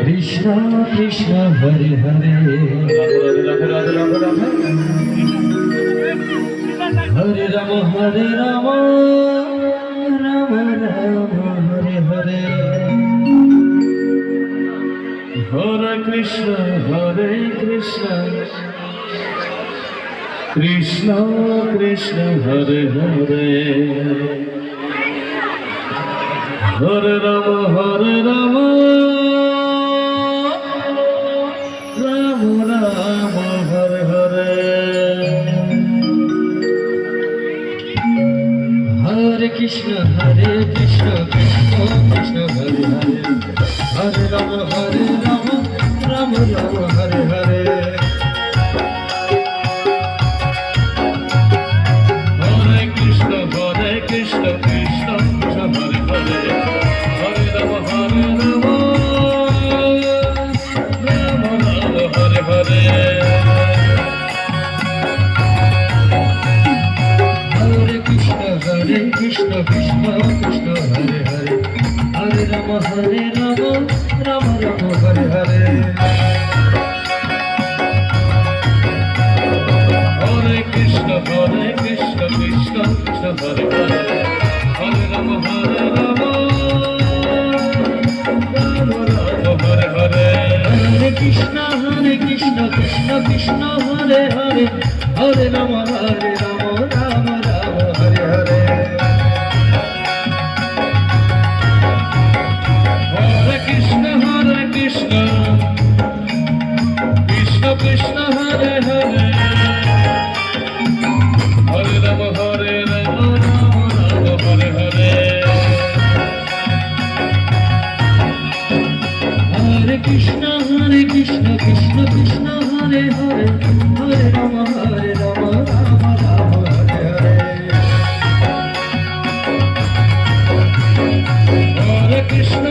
Krishna Krishna Hare Hare Hare Ram Ram Ram Hare Hare Hare Krishna Krishna Krishna Hare Hare Hare Ram Ram Ram Hare Hare Hare Krishna Krishna Krishna Hare Hare Hare Ram Ram Ram Hare Hare Hare Krishna Krishna Krishna Hare Hare Hare Ram Ram Ram Hare Hare Hare Krishna Krishna Krishna Hare Hare Hare Ram Ram Ram Hare Hare Hare Krishna Krishna Krishna Hare Hare Hare Ram Ram Ram Hare Hare Hare Krishna Krishna Krishna Hare Hare Hare Ram Ram Ram Hare Hare Hare Krishna Krishna Krishna Hare Hare Hare Ram Ram Hare Hare Hare Krishna Krishna Krishna Hare Hare Hare Ram Ram Ram Hare Hare Hare Krishna